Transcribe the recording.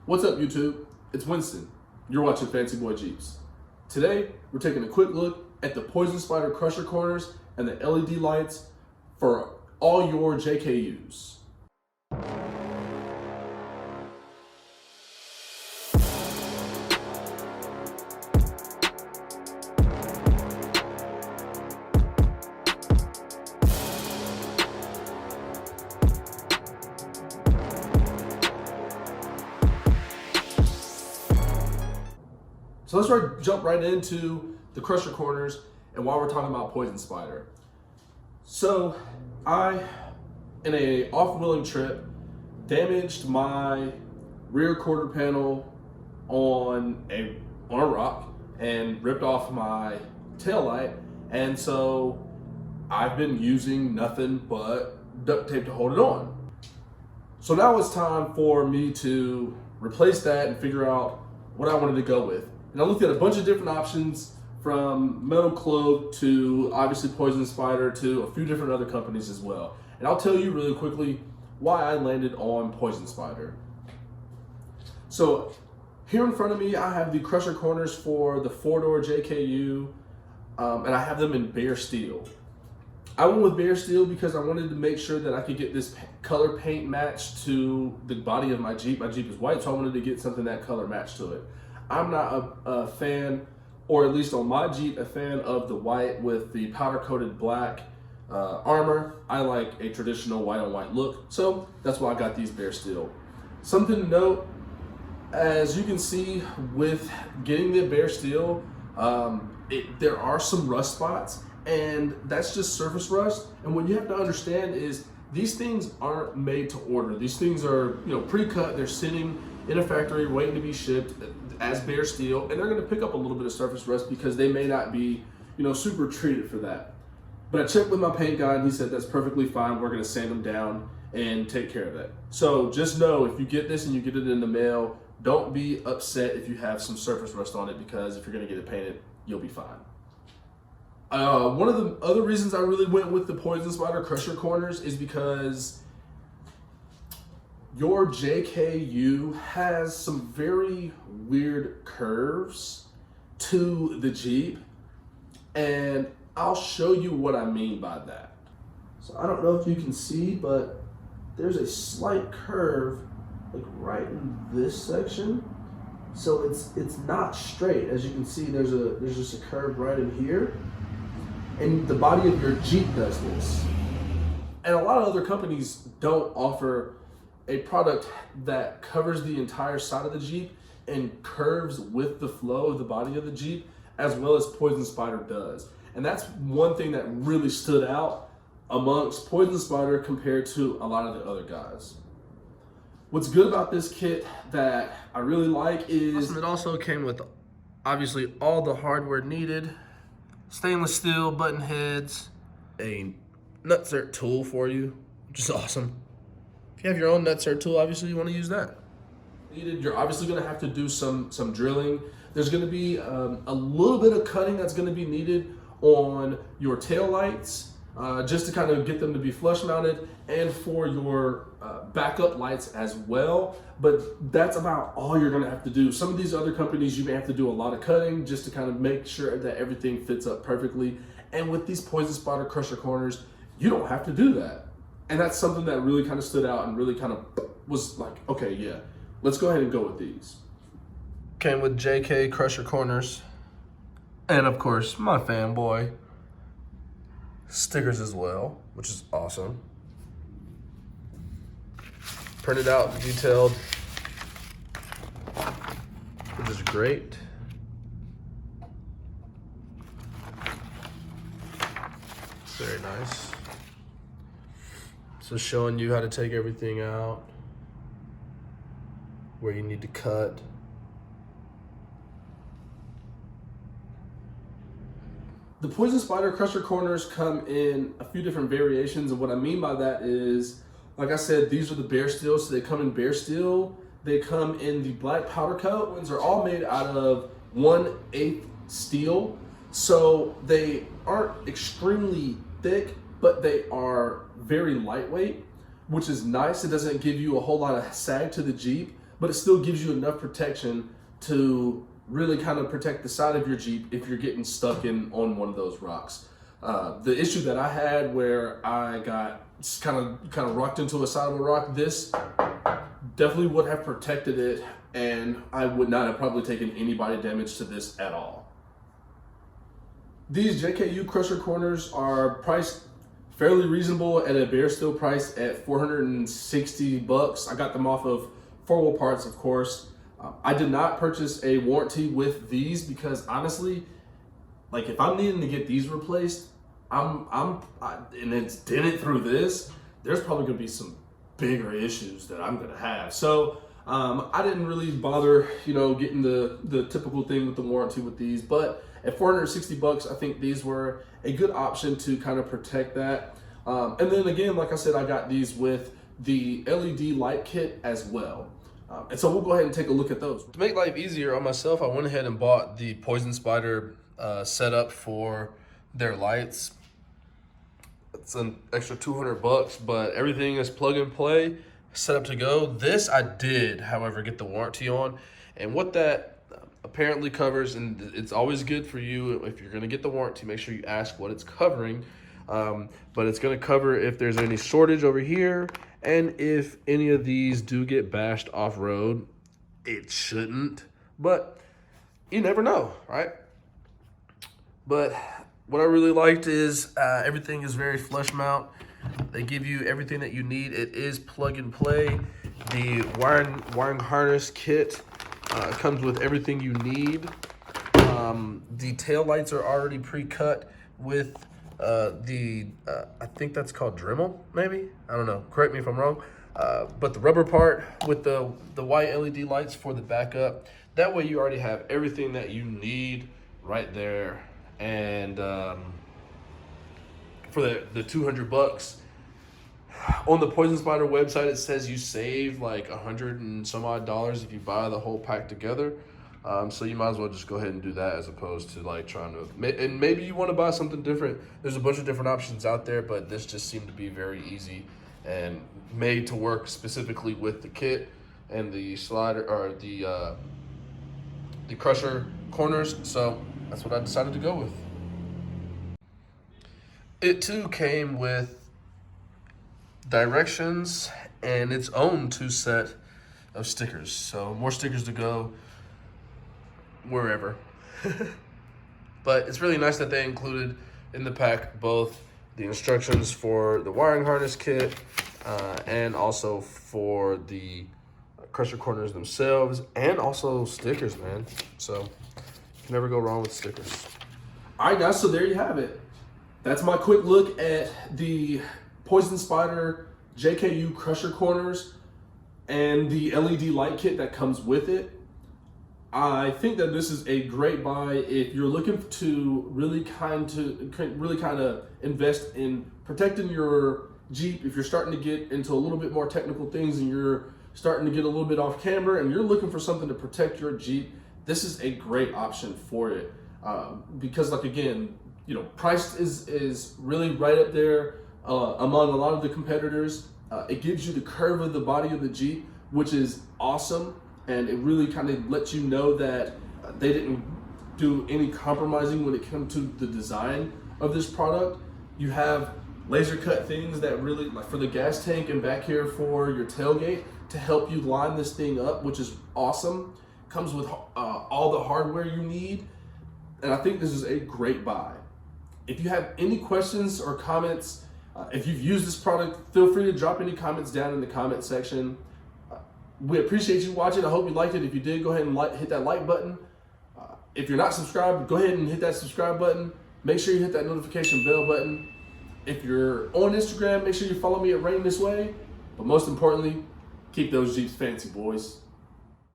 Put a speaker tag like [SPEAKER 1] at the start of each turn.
[SPEAKER 1] What's up, YouTube? It's Winston. You're watching Fancy Boy Jeeps. Today, we're taking a quick look at the Poison Spyder crusher corners and the LED lights for all your JKUs. So let's jump right into the crusher corners and while we're talking about Poison Spyder. So I, in a off-wheeling trip, damaged my rear quarter panel on a rock and ripped off my taillight, and so I've been using nothing but duct tape to hold it on. So now it's time for me to replace that and figure out what I wanted to go with. And I looked at a bunch of different options, from Metal Cloak to obviously Poison Spyder to a few different other companies as well. And I'll tell you really quickly why I landed on Poison Spyder. So here in front of me, I have the crusher corners for the 4-door JKU, and I have them in bare steel. I went with bare steel because I wanted to make sure that I could get this color paint matched to the body of my Jeep. My Jeep is white, so I wanted to get something that color matched to it. I'm not a fan, or at least on my Jeep, a fan of the white with the powder coated black armor. I like a traditional white on white look, so that's why I got these bare steel. Something to note, as you can see with getting the bare steel, there are some rust spots, and that's just surface rust. And what you have to understand is these things aren't made to order. These things are, pre-cut. They're sitting in a factory waiting to be shipped as bare steel, and they're going to pick up a little bit of surface rust because they may not be, super treated for that. But I checked with my paint guy and he said that's perfectly fine. We're going to sand them down and take care of that. So just know, if you get this and you get it in the mail, don't be upset if you have some surface rust on it, because if you're going to get it painted, you'll be fine. One of the other reasons I really went with the Poison Spyder crusher corners is because your JKU has some very weird curves to the Jeep, and I'll show you what I mean by that. So I don't know if you can see, but there's a slight curve like right in this section. So it's not straight. As you can see, there's just a curve right in here. And the body of your Jeep does this. And a lot of other companies don't offer a product that covers the entire side of the Jeep and curves with the flow of the body of the Jeep, as well as Poison Spyder does. And that's one thing that really stood out amongst Poison Spyder compared to a lot of the other guys. What's good about this kit that I really like is it also came with obviously all the hardware needed. Stainless steel button heads, a nutsert tool for you, which is awesome. If you have your own nutsert tool, obviously you want to use that. You're obviously going to have to do some drilling. There's going to be a little bit of cutting that's going to be needed on your tail lights, just to kind of get them to be flush mounted, and for your backup lights as well. But that's about all you're going to have to do. Some of these other companies, you may have to do a lot of cutting just to kind of make sure that everything fits up perfectly. And with these Poison Spyder crusher corners, you don't have to do that. And that's something that really kind of stood out and really kind of was like, okay, yeah, let's go ahead and go with these. Came with JK crusher corners, and of course my fanboy stickers as well, which is awesome. Printed out, detailed, which is great. Very nice. So showing you how to take everything out, where you need to cut. The Poison Spyder crusher corners come in a few different variations, and what I mean by that is, like I said, these are the bare steel, so they come in bare steel. They come in the black powder coat. Ones are all made out of 1/8 steel, so they aren't extremely thick, but they are very lightweight, which is nice. It doesn't give you a whole lot of sag to the Jeep, but it still gives you enough protection to really kind of protect the side of your Jeep if you're getting stuck on one of those rocks. The issue that I had where I got kind of rocked into a side of a rock, this definitely would have protected it, and I would not have probably taken any body damage to this at all. These JKU crusher corners are priced fairly reasonable at a bare steel price at $460. I got them off of 4Wheel Parts, of course. I did not purchase a warranty with these because honestly, like if I'm needing to get these replaced, and it's dented through this, there's probably gonna be some bigger issues that I'm gonna have. So I didn't really bother, getting the typical thing with the warranty with these, but at $460, I think these were a good option to kind of protect that. And then again, like I said, I got these with the LED light kit as well. And so we'll go ahead and take a look at those. To make life easier on myself, I went ahead and bought the Poison Spyder setup for their lights. It's an extra $200, but everything is plug and play, set up to go. This I did, however, get the warranty on, and what that apparently covers, and it's always good for you if you're gonna get the warranty, make sure you ask what it's covering. But it's gonna cover if there's any shortage over here, and if any of these do get bashed off-road. It shouldn't, but you never know, right? But what I really liked is everything is very flush mount. They give you everything that you need. It is plug and play. The wiring harness kit comes with everything you need. The tail lights are already pre-cut with I think that's called Dremel, maybe? I don't know, correct me if I'm wrong. But the rubber part with the white LED lights for the backup, that way you already have everything that you need right there. And for the $200, on the Poison Spyder website, it says you save like $100 and some odd if you buy the whole pack together. So you might as well just go ahead and do that as opposed to like trying to, and maybe you want to buy something different. There's a bunch of different options out there, but this just seemed to be very easy and made to work specifically with the kit and the slider, or the crusher corners. So that's what I decided to go with. It too came with directions and its own 2 set of stickers. So more stickers to go wherever. But it's really nice that they included in the pack both the instructions for the wiring harness kit and also for the crusher corners themselves, and also stickers, man. So you can never go wrong with stickers. All right, guys, so there you have it. That's my quick look at the Poison Spyder JKU crusher corners and the LED light kit that comes with it. I think that this is a great buy if you're looking to really kind of invest in protecting your Jeep. If you're starting to get into a little bit more technical things and you're starting to get a little bit off camber and you're looking for something to protect your Jeep, this is a great option for it. Because, like, again, price is really right up there among a lot of the competitors. It gives you the curve of the body of the Jeep, which is awesome. And it really kind of lets you know that they didn't do any compromising when it comes to the design of this product. You have laser cut things that really, like for the gas tank and back here for your tailgate, to help you line this thing up, which is awesome. Comes with all the hardware you need. And I think this is a great buy. If you have any questions or comments, if you've used this product, feel free to drop any comments down in the comment section. We appreciate you watching. I hope you liked it. If you did, go ahead and hit that like button. If you're not subscribed, go ahead and hit that subscribe button. Make sure you hit that notification bell button. If you're on Instagram, make sure you follow me at Rain This Way. But most importantly, keep those Jeeps fancy, boys.